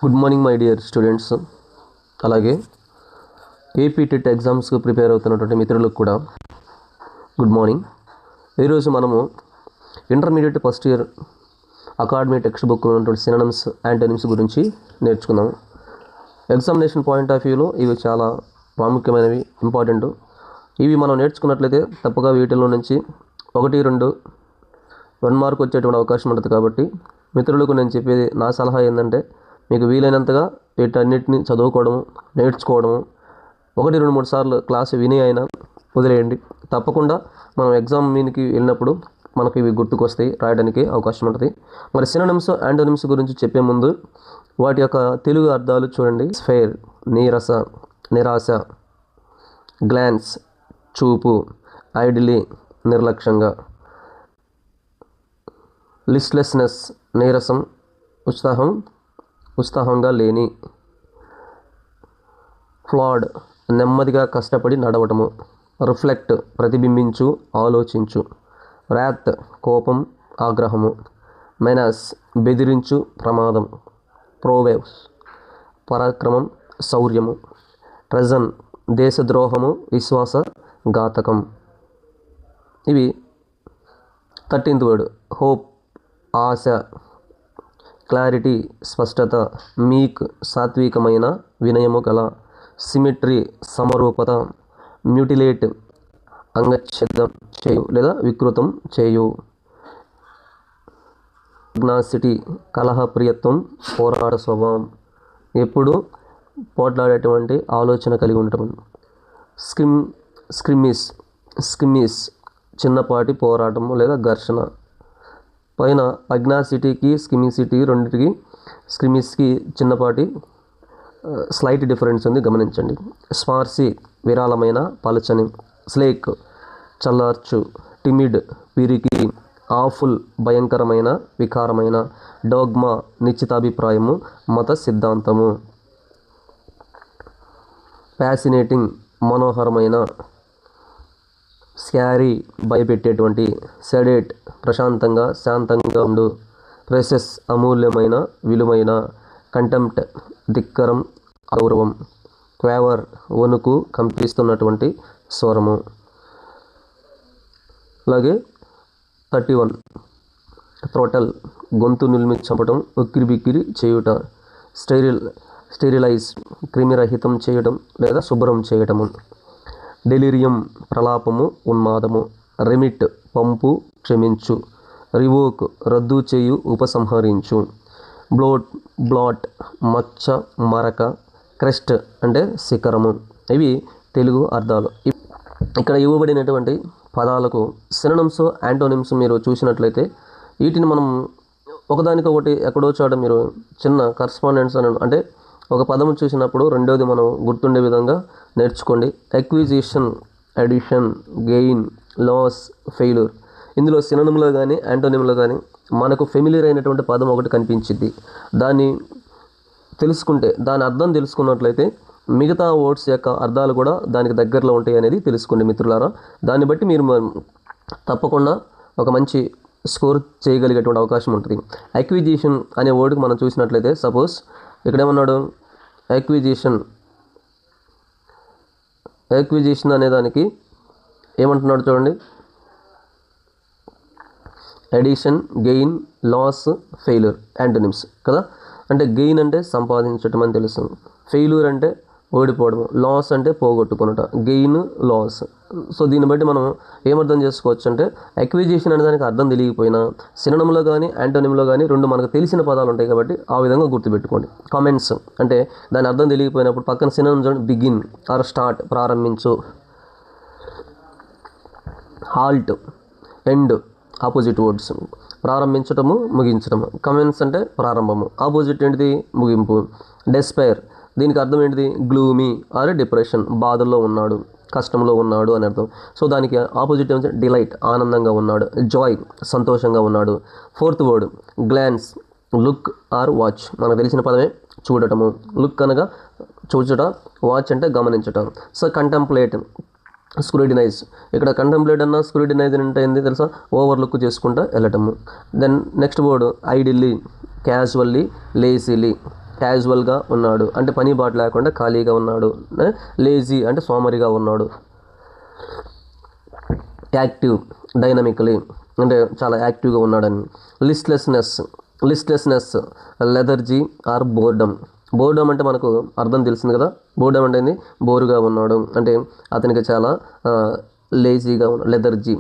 Good morning my dear students, అలాగే AP TET ఎగ్జామ్స్కి prepare అవుతున్నటువంటి మిత్రులకు కూడా గుడ్ మార్నింగ్. ఈరోజు మనము intermediate first year academy text book ఉన్నటువంటి సినోనిమ్స్, యాంటోనిమ్స్ గురించి నేర్చుకుందాం. ఎగ్జామినేషన్ పాయింట్ ఆఫ్ వ్యూలో ఇవి చాలా ప్రాముఖ్యమైనవి, ఇంపార్టెంట్. ఇవి మనం నేర్చుకున్నట్లయితే తప్పగా వీటిలో నుంచి 1-2 1 మార్క్ వచ్చేటువంటి అవకాశం ఉంటుంది. కాబట్టి మిత్రులకు నేను చెప్పేది, నా సలహా ఏంటంటే, మీకు వీలైనంతగా వీటన్నిటిని చదువుకోవడము, నేర్చుకోవడము, 1-2-3 సార్లు క్లాసు విని అయినా వదిలేయండి. తప్పకుండా మనం ఎగ్జామ్ మీదకి వెళ్ళినప్పుడు మనకు ఇవి గుర్తుకొస్తాయి, రాయడానికి అవకాశం ఉంటుంది. మరి సినోనిమ్స్, యాంటోనిమ్స్ గురించి చెప్పే ముందు వాటి యొక్క తెలుగు అర్థాలు చూడండి. స్ఫేర్ నీరస, నిరాశ. గ్లాన్స్ చూపు, ఐడిలీ నిర్లక్ష్యంగా. లిస్ట్లెస్నెస్ నీరసం, ఉత్సాహంగా లేని. ఫ్లాడ్ నెమ్మదిగా కష్టపడి నడవటము. రిఫ్లెక్ట్ ప్రతిబింబించు, ఆలోచించు. ర్యాత్ కోపం, ఆగ్రహము. మెనాస్ బెదిరించు, ప్రమాదం. ప్రోవేవ్స్ పరాక్రమం, శౌర్యము. ట్రెజన్ దేశద్రోహము, విశ్వాసఘాతకం. ఇవి 13th వర్డ్. హోప్ ఆశ. క్లారిటీ స్పష్టత. మీక్ సాత్వికమైన, వినయము గల. సిమెట్రీ సమరూపత. మ్యూటిలేట్ అంగచ్ఛేదం చేయు లేదా వికృతం చేయు. పగ్నాసిటీ కలహప్రియత్వం, పోరాట స్వభావం, ఎప్పుడు పోట్లాడేటువంటి ఆలోచన కలిగి ఉండటం. స్కిమ్మిస్ చిన్నపాటి పోరాటము లేదా ఘర్షణ. పైన పగ్నాసిటీకి స్కిమ్మిసిటీ రెండింటికి, స్కిమ్మిస్కి చిన్నపాటి స్లైట్ డిఫరెన్స్ ఉంది, గమనించండి. స్పార్సీ విరాళమైన, పలచని. స్లేక్ చల్లార్చు. టిమిడ్ పిరికి. ఆఫుల్ భయంకరమైన, వికారమైన. డోగ్మా నిశ్చితాభిప్రాయము, మత సిద్ధాంతము. ఫ్యాసినేటింగ్ మనోహరమైన. స్కారీ భయపెట్టేటువంటి. సెడేట్ ప్రశాంతంగా, శాంతంగా ఉండు. ప్రెసెస్ అమూల్యమైన, విలువైన. కంటెంప్ట్ ధిక్కరం, అగౌరవం. క్వావర్ వణుకు, కంపిస్తున్నటువంటి స్వరము. అలాగే 31 థ్రోటల్ గొంతు నిలిమి చంపటం, ఉక్కిరిబిక్కిరి చేయుట. స్టెరిలైజ్ క్రిమిరహితం చేయడం లేదా శుభ్రం చేయటము. డెలిరియం ప్రలాపము, ఉన్మాదము. రెమిట్ పంపు, క్షమించు. రివోక్ రద్దు చేయు, ఉపసంహరించు. బ్లాట్ మచ్చ, మరక. క్రెస్ట్ అంటే శిఖరము. ఇవి తెలుగు అర్థాలు. ఇక్కడ ఇవ్వబడినటువంటి పదాలకు సినోనిమ్స్, యాంటోనిమ్స్ మీరు చూసినట్లయితే వీటిని మనం ఒకదానికొకటి ఎక్కడో చోట మీరు చిన్న కరస్పాండెన్స్ అని, అంటే ఒక పదము చూసినప్పుడు రెండోది మనం గుర్తుండే విధంగా నేర్చుకోండి. Acquisition, addition, gain, loss, failure. ఇందులో సినోనిమ్లో కానీ యాంటోనిమ్లో కానీ మనకు ఫెమిలియర్ అయినటువంటి పదం ఒకటి కనిపించింది. దాన్ని తెలుసుకుంటే, దాని అర్థం తెలుసుకున్నట్లయితే మిగతా వర్డ్స్ యొక్క అర్థాలు కూడా దానికి దగ్గరలో ఉంటాయి అనేది తెలుసుకోండి మిత్రులారా. దాన్ని బట్టి మీరు తప్పకుండా ఒక మంచి స్కోర్ చేయగలిగేటువంటి అవకాశం ఉంటుంది. ఎక్విజిషన్ అనే వర్డ్కి మనం చూసినట్లయితే, సపోజ్ ఇక్కడ ఏమన్నాడు, ఎక్విజిషన్ అనే దానికి ఏమంటున్నాడు చూడండి. Addition, gain, loss, failure antonyms కదా. అంటే గెయిన్ అంటే సంపాదించటం అని తెలుసు, ఫెయిల్యూర్ అంటే ఓడిపోవడం, లాస్ అంటే పోగొట్టుకున్నట, గెయిన్, లాస్. సో దీన్ని బట్టి మనం ఏమర్థం చేసుకోవచ్చు అంటే, ఎక్విజిషన్ అనే దానికి అర్థం తెలియకపోయినా సినోనిమ్లో కానీ యాంటోనిమ్లో కానీ రెండు మనకు తెలిసిన పదాలు ఉంటాయి కాబట్టి ఆ విధంగా గుర్తుపెట్టుకోండి. కామెంట్స్ అంటే దాని అర్థం తెలియకపోయినప్పుడు పక్కన సినోనిమ్ చూడండి. బిగిన్ ఆర్ స్టార్ట్ ప్రారంభించు. Halt, end opposite words. ప్రారంభించటము, ముగించటము. కమెంట్స్ అంటే ప్రారంభము, ఆపోజిట్ ఏంటిది, ముగింపు. డెస్పైర్ దీనికి అర్థం ఏంటిది, గ్లూమీ ఆర్ డిప్రెషన్, బాధల్లో ఉన్నాడు, కష్టంలో ఉన్నాడు అని అర్థం. సో దానికి ఆపోజిట్ ఏమంటే డిలైట్, ఆనందంగా ఉన్నాడు. జాయ్ సంతోషంగా ఉన్నాడు. 4th word glance, look or watch. మనకు తెలిసిన పదమే చూడటము. లుక్ అనగా చూచుట, వాచ్ అంటే గమనించటం. So contemplate, scrutinize. ఇక్కడ కంటెంప్లేట్ అన్న స్క్రూటినైజ్ అంటే ఏంది తెలుసా, ఓవర్లుక్ చేసుకుంటూ వెళ్ళటము. Then next word idly, casually, lazily. క్యాజువల్గా ఉన్నాడు అంటే పని బాట లేకుండా ఖాళీగా ఉన్నాడు. లేజీ అంటే సోమరిగా ఉన్నాడు. యాక్టివ్ డైనమికలీ అంటే చాలా యాక్టివ్గా ఉన్నాడని. లిస్ట్లెస్నెస్ లెథర్జీ ఆర్ బోర్డమ్ అంటే మనకు అర్థం తెలిసింది కదా. బోర్డమ్ అంటే ఏంది? బోరుగా ఉన్నాడు అంటే అతనికి చాలా లేజీగా ఉన్నాడు. లెథర్జీ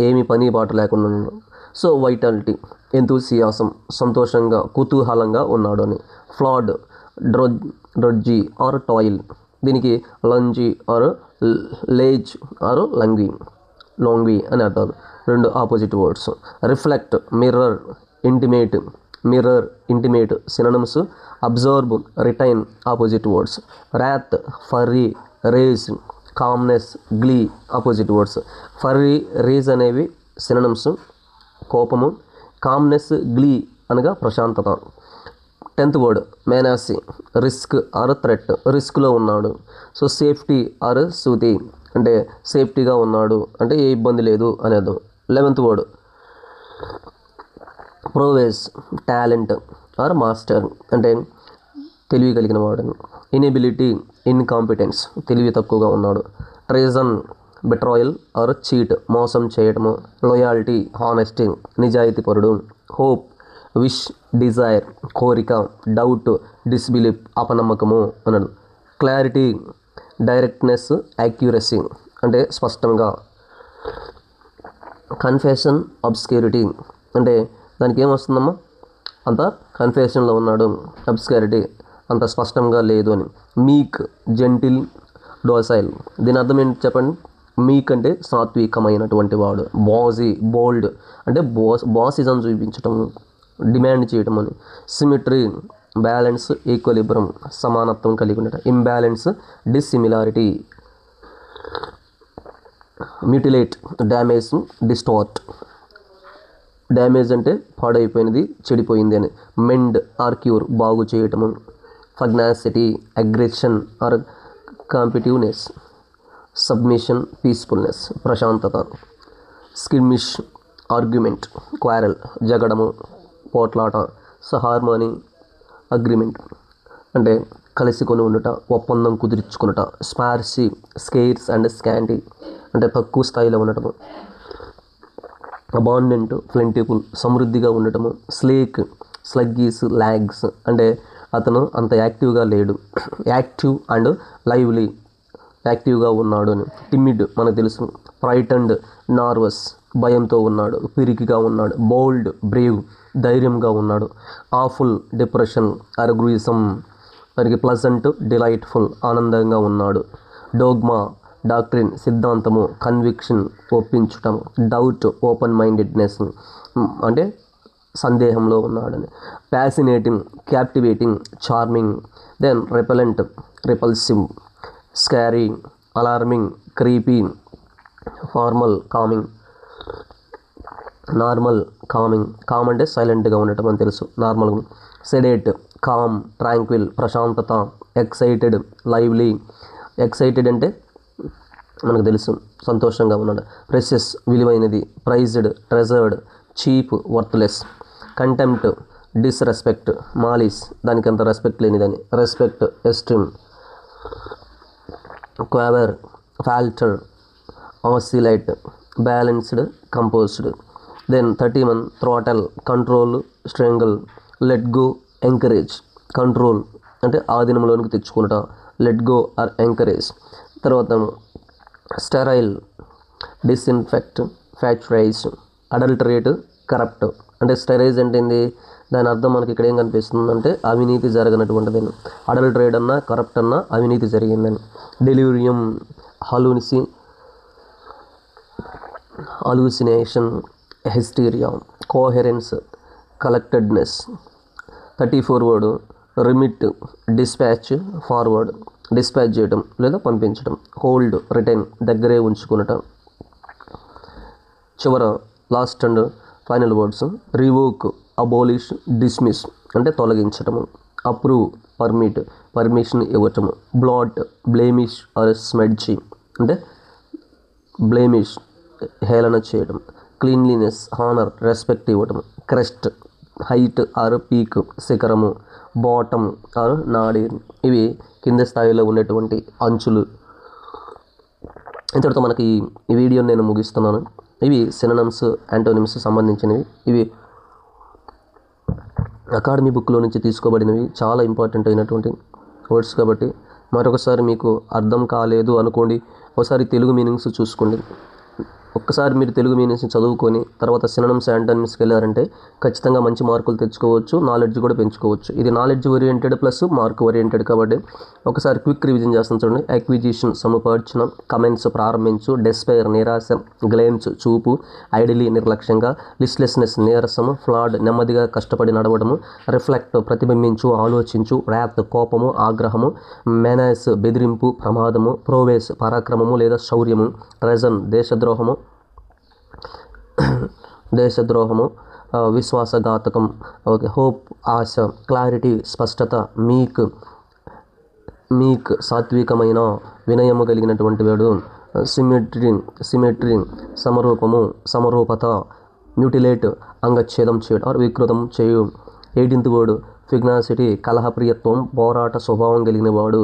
ఏమీ పని బాట లేకుండా ఉన్నాడు. సో వైటాలిటీ ఎంతూసియాసం సంతోషంగా కుతూహలంగా ఉన్నాడు అని. ఫ్లాడ్ డ్రడ్జీ ఆర్ టాయిల్, దీనికి లంజీ ఆర్ లేజ్ ఆర్ లాంగ్వీ అని అర్థాలు, రెండు opposite words. Reflect mirror intimate synonyms. Absorb retain opposite words. Wrath fury rage calmness glee opposite words. Fury rage అనేవి సినోనిమ్స్ కోపము. కామ్నెస్ గ్లీ అనగా ప్రశాంతత. 10th word menace risk or threat, రిస్క్లో ఉన్నాడు. సో సేఫ్టీ ఆర్ సూతి అంటే సేఫ్టీగా ఉన్నాడు అంటే ఏ ఇబ్బంది లేదు అనేది. 11th word prowess talent or master అంటే తెలివి కలిగిన వాడు. ఇనెబిలిటీ ఇన్కాంపిటెన్స్ తెలివి తక్కువగా ఉన్నాడు. ట్రెజన్ బెట్రాయల్ ఆర్ చీట్ మోసం చేయడము. లాయాలిటీ హానెస్టీ నిజాయితీపరుడు. హోప్ విష్ డిజైర్ కోరిక. డౌట్ డిస్బిలీఫ్ అపనమ్మకము అన్నాడు. క్లారిటీ డైరెక్ట్నెస్ యాక్యురసీ అంటే స్పష్టంగా. కన్ఫెషన్ అబ్స్క్యూరిటీ అంటే దానికి ఏమొస్తుందమ్మా? అంత కన్ఫెషన్లో ఉన్నాడు. అబ్స్క్యూరిటీ అంత స్పష్టంగా లేదు అని. మీక్ జెంటిల్ డోసైల్, దీని అర్థం ఏంటి చెప్పండి? మీక్ అంటే సాత్వికమైనటువంటి వాడు. బాజీ బోల్డ్ అంటే బాసిజం చూపించటం డిమాండ్ చేయటం అని. సిమిట్రీ బ్యాలెన్స్ ఈక్వలిబ్రం సమానత్వం కలిగి ఉండటం. ఇంబ్యాలెన్స్ డిస్సిమిలారిటీ. మ్యూటిలేట్ డ్యామేజ్ డిస్టార్ట్, డ్యామేజ్ అంటే పాడైపోయినది చెడిపోయింది అని. మెండ్ ఆర్ క్యూర్ బాగు చేయటము. ఫగ్నాసిటీ అగ్రెషన్ ఆర్ కాంపిటివ్నెస్. సబ్మిషన్ పీస్ఫుల్నెస్ ప్రశాంతత. స్కిమ్మిష్ ఆర్గ్యుమెంట్ క్వారెల్ జగడము పోట్లాట. హార్మోనీ అగ్రిమెంట్ అంటే కలిసికొని ఉండుట ఒప్పందం కుదుర్చుకునుట. స్పార్సీ స్కేర్స్ అండ్ స్కాంటీ అంటే తక్కువ స్థాయిలో ఉండటము. అబాండెంట్ ప్లెంటిఫుల్ సమృద్ధిగా ఉండటము. స్లగ్గీస్ లాగ్స్ అంటే అతను అంత యాక్టివ్గా లేడు. యాక్టివ్ అండ్ లైవ్లీ యాక్టివ్గా ఉన్నాడు అని. టిమిడ్ మనకు తెలుసు. ఫ్రైటన్డ్ నార్వస్ భయంతో ఉన్నాడు. పిరికిగా ఉన్నాడు. బోల్డ్ బ్రేవ్ ధైర్యంగా ఉన్నాడు. ఆఫుల్ డిప్రెషన్ అర్గ్రూయిజం మనకి ప్లజెంట్ డిలైట్ఫుల్ ఆనందంగా ఉన్నాడు. డోగ్మా డాక్ట్రిన్ సిద్ధాంతము. కన్విక్షన్ ఒప్పించటం. డౌట్ ఓపెన్ మైండెడ్నెస్ అంటే సందేహంలో ఉన్నాడని. Fascinating captivating charming. Then repellent repulsive. Scary alarming creepy. Normal calming calm అంటే సైలెంట్గా ఉండటం అని తెలుసు. నార్మల్గా. సెడేట్ కామ్ ట్రాంక్విల్ ప్రశాంతత. Excited lively. ఎక్సైటెడ్ అంటే మనకు తెలుసు సంతోషంగా ఉన్నాడు. ప్రెషస్ విలువైనది. Prized treasured. Cheap worthless. Contempt disrespect. Malice దానికి అంత రెస్పెక్ట్ లేనిదని. Respect esteem. Quaver falter oscillate. Balanced composed. Then 31 throttle control స్ట్రెంగిల్. Let go encourage control అంటే ఆధీనంలోనికి తెచ్చుకున్నట. Let go or encourage. తర్వాత sterile disinfect factorize. Adulterate corrupt అంటే sterilize అంటే ఏంది? దాని అర్థం మనకి ఇక్కడ ఏం కనిపిస్తుంది అంటే అవినీతి జరగనటువంటిదని. అడల్టరేట్ అన్నా కరప్ట్ అన్నా అవినీతి జరిగిందని. Delirium hallucination hysteria. Coherence collectedness. 34 word remit dispatch forward dispatch చేయడం లేదా పంపించడం. హోల్డ్ రిటైన్ దగ్గరే ఉంచుకునటం. చివర last and final words revoke abolish dismiss అంటే తొలగించటము. అప్రూవ్ పర్మిట్ పర్మిషన్ ఇవ్వటము. బ్లాట్ బ్లేమిష్ ఆర్ స్మెడ్చి అంటే బ్లేమిష్ హేళన చేయడం. క్లీన్లీనెస్ హానర్ రెస్పెక్ట్ ఇవ్వటం. క్రెస్ట్ హైట్ ఆర్ పీక్ శిఖరము, బాటమ్ ఆర్ నాడి, ఇవి కింద స్థాయిలో ఉండేటువంటి అంచులు. ఇంతటితో మనకి ఈ వీడియోని నేను ముగిస్తున్నాను. ఇవి సినోనిమ్స్, యాంటోనిమ్స్ సంబంధించినవి. ఇవి అకాడమీ బుక్లో నుంచి తీసుకోబడినవి, చాలా ఇంపార్టెంట్ అయినటువంటి వర్డ్స్ కాబట్టి మరొకసారి మీకు అర్థం కాలేదు అనుకోండి, ఒకసారి తెలుగు మీనింగ్స్ చూసుకోండి. ఒక్కసారి మీరు తెలుగు మీనింగ్స్ని చదువుకొని తర్వాత సినోనిమ్స్, యాంటోనిమ్స్కి వెళ్ళారంటే ఖచ్చితంగా మంచి మార్కులు తెచ్చుకోవచ్చు, నాలెడ్జ్ కూడా పెంచుకోవచ్చు. ఇది knowledge oriented plus mark oriented కాబట్టి ఒకసారి క్విక్ రివిజన్ చేస్తాను చూడండి. అక్విజిషన్ సముపార్జన, కమెంట్స్ ప్రారంభించు, డెస్పైర్ నిరాశ, గ్లెన్స్ చూపు, ఐడిలీ నిర్లక్ష్యంగా, లిస్ట్లెస్నెస్ నీరసము, ఫ్లాడ్ నెమ్మదిగా కష్టపడి నడవడము, రిఫ్లెక్ట్ ప్రతిబింబించు ఆలోచించు, ర్యాత్ కోపము ఆగ్రహము, మెనాస్ బెదిరింపు ప్రమాదము, ప్రోవేస్ పరాక్రమము లేదా శౌర్యము, ట్రెజన్ దేశద్రోహము, విశ్వాసఘాతకం, ఓకే, హోప్ ఆశ, క్లారిటీ స్పష్టత, మీక్ సాత్వికమైన వినయము కలిగినటువంటి వాడు, సిమెట్రీ సమరూపత, మ్యూటిలేట్ అంగచ్ఛేదం చేయడం ఆర్ వికృతం చేయు. 18th వర్డ్ ఫిగ్నాసిటీ కలహప్రియత్వం, పోరాట స్వభావం కలిగిన వాడు,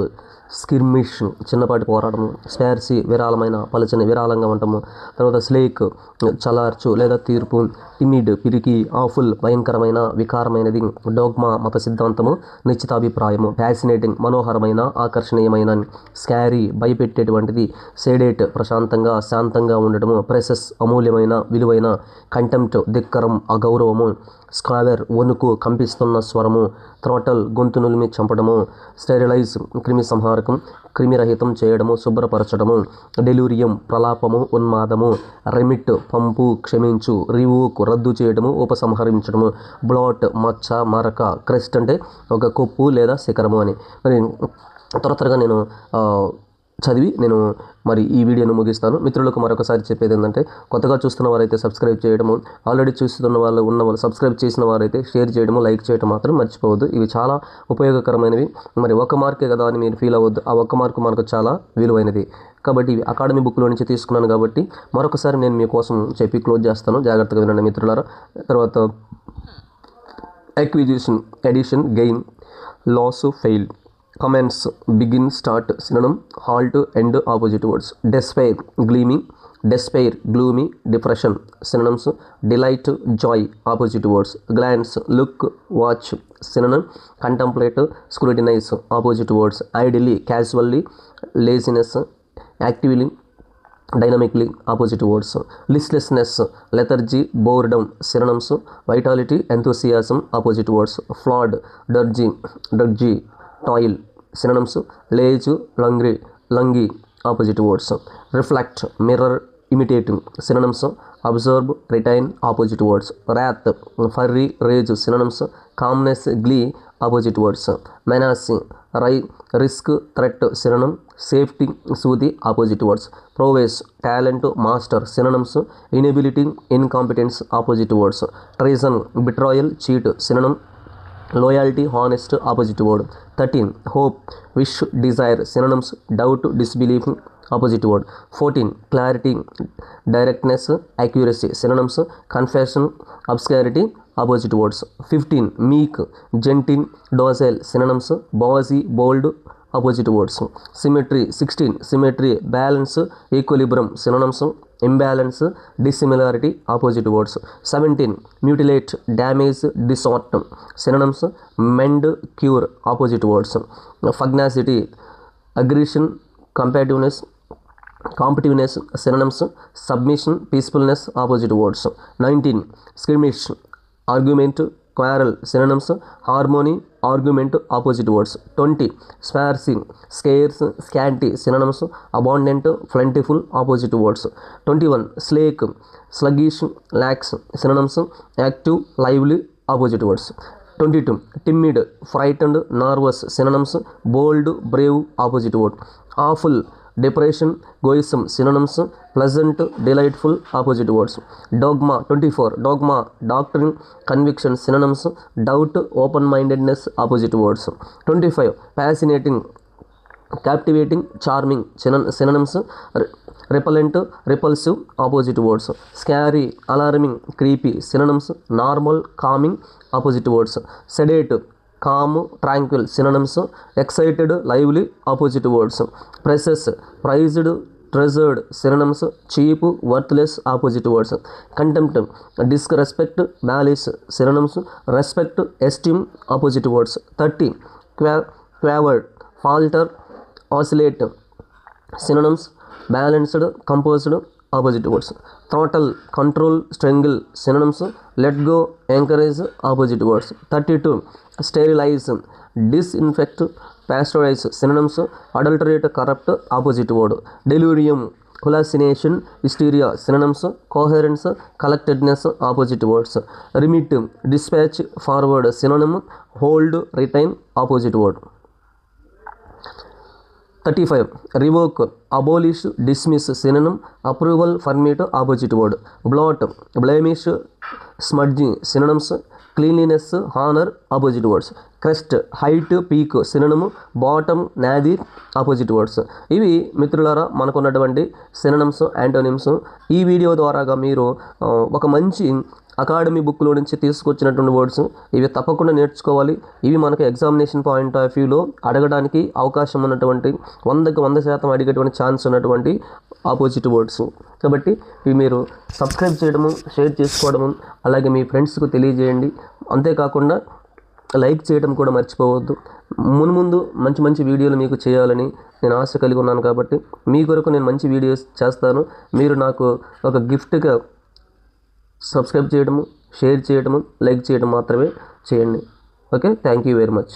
స్కిర్మిష్ చిన్నపాటి పోరాటము, స్పార్సీ విరాళమైన పలచని విరాళంగా ఉండటము, తర్వాత స్లేక్ చలార్చు లేదా తీర్పు, టిమిడ్ పిరికి, ఆఫుల్ భయంకరమైన వికారమైనది, డోగ్మా మత సిద్ధాంతము, నిశ్చితాభిప్రాయము, ఫ్యాసినేటింగ్ మనోహరమైన ఆకర్షణీయమైన, స్కారీ భయపెట్టేటువంటిది, సేడేట్ ప్రశాంతంగా శాంతంగా ఉండటము, ప్రెసెస్ అమూల్యమైన విలువైన, కంటెంప్ట్ ధిక్కరం అగౌరవము, స్క్వావెర్ వణుకు కంపిస్తున్న స్వరము, థ్రోటల్ గొంతు నులిమి చంపడము, స్టెరిలైజ్ క్రిమి సంహారకం క్రిమిరహితం చేయడము శుభ్రపరచడము, డెలూరియం ప్రలాపము ఉన్మాదము, రెమిట్ పంపు క్షమించు, రివోక్ రద్దు చేయడము ఉపసంహరించడము, బ్లాట్ మచ్చ మరక, క్రెస్ట్ అంటే ఒక కొప్పు లేదా శిఖరము అని. మరి త్వరగా నేను చదివి మరి ఈ వీడియోను ముగిస్తాను. మిత్రులకు మరొకసారి చెప్పేది ఏంటంటే, కొత్తగా చూస్తున్న వారైతే సబ్స్క్రైబ్ చేయడము, ఆల్రెడీ చూస్తున్న వాళ్ళు సబ్స్క్రైబ్ చేసిన వారైతే షేర్ చేయడము, లైక్ చేయడం మాత్రం మర్చిపోవద్దు. ఇవి చాలా ఉపయోగకరమైనవి. మరి ఒక మార్కే కదా అని మీరు ఫీల్ అవ్వద్దు, ఆ ఒక్క మార్కు మనకు చాలా విలువైనది. కాబట్టి ఇవి అకాడమీ బుక్లో నుంచి తీసుకున్నాను కాబట్టి మరొకసారి నేను మీకోసం చెప్పి క్లోజ్ చేస్తాను, జాగ్రత్తగా వినండి మిత్రులారా. తర్వాత acquisition, edition, gain, loss, fail, commence, begin, start, synonym, halt, end, opposite words, despair, gleaming, despair, gloomy, depression, synonyms, delight, joy, opposite words, glance, look, watch, synonym, contemplate, scrutinize, opposite words, idly, casually, laziness, actively, dynamically, opposite words, listlessness, lethargy, boredom, synonyms, vitality, enthusiasm, opposite words, plod, drudgery, toil, synonyms, laze, lounge, opposite words, reflect, mirror, imitating, synonyms, observe, retain, opposite words, wrath, fury, rage, synonyms, calmness, glee, opposite words, menace, risk, threat, synonym, safety, సూది, opposite words, prowess, talent, master, synonyms, inability, incompetence, opposite words, treason, betrayal, cheat, synonym, loyalty, honest, opposite word. 13 hope, wish, desire, synonyms, doubt, disbelief, opposite word. 14 clarity, directness, accuracy, synonyms, confession, obscurity, opposite words. 15 meek, gentle, docile, synonyms, bossy, bold, opposite words. Symmetry. 16 symmetry, balance, equilibrium, synonyms, imbalance, dissimilarity, opposite words. 17 mutilate, damage, distort, synonyms, mend, cure, opposite words. Pugnacity, aggression, competitiveness, synonyms, submission, peacefulness, opposite words. 19 skirmish, argument, quarrel, synonyms, harmony, argument, opposite words. 20 sparsy, scarce, scanty, synonyms, abundant, plentiful, opposite words. 21 slake, sluggish, lax, synonyms, active, lively, opposite words. 22 timid, frightened, nervous, synonyms, bold, brave, opposite word. Awful, depression, goism, synonyms, pleasant, delightful, opposite words. Dogma. 24 dogma, doctrine, conviction, synonyms, doubt, open-mindedness, opposite words. 25 fascinating, captivating, charming, synonyms, repellent, repulsive, opposite words. Scary, alarming, creepy, synonyms, normal, calming, opposite words. Sedate, calm, tranquil synonyms. Excited, lively opposite words. Precious, prized, treasured synonyms. Cheap, worthless opposite words. Contempt, disrespect, malice synonyms. Respect, esteem opposite words. 30 quaver, falter, oscillate synonyms. Balanced, composed opposite words. Throttle, control, strangle synonyms. Let go, encourage opposite words. 32 sterilize, disinfect, pasteurize synonyms. Adulterate, corrupt opposite word. Delirium, hallucination, hysteria synonyms. Coherence, collectedness opposite words. Remit, dispatch, forward synonym. Hold, retain opposite word. 35 revoke, abolish, dismiss synonym. Approval, permit opposite word. Blot, blemish, smudging synonyms. Cleanliness, honour opposite words. Crest, height, peak synonym. Bottom, nadir opposite words. ఇవి మిత్రులారా మనకున్నటువంటి synonyms, antonyms. ఈ video ద్వారాగా మీరు ఒక మంచి academy బుక్లో నుంచి తీసుకొచ్చినటువంటి వర్డ్స్ ఇవి తప్పకుండా నేర్చుకోవాలి. ఇవి మనకు ఎగ్జామినేషన్ పాయింట్ ఆఫ్ వ్యూలో అడగడానికి అవకాశం ఉన్నటువంటి 100కి 100% అడిగేటువంటి ఛాన్స్ ఉన్నటువంటి ఆపోజిట్ వర్డ్స్. కాబట్టి ఇవి మీరు సబ్స్క్రైబ్ చేయడము, షేర్ చేసుకోవడము, అలాగే మీ ఫ్రెండ్స్కు తెలియజేయండి. అంతేకాకుండా లైక్ చేయడం కూడా మర్చిపోవద్దు. మున్ముందు మంచి మంచి వీడియోలు మీకు చేయాలని నేను ఆశ కలిగి ఉన్నాను. కాబట్టి మీ కొరకు నేను మంచి వీడియోస్ చేస్తాను. మీరు నాకు ఒక గిఫ్ట్గా సబ్స్క్రైబ్ చేయడము, షేర్ చేయడము, లైక్ చేయడం మాత్రమే చేయండి. Okay, thank you very much.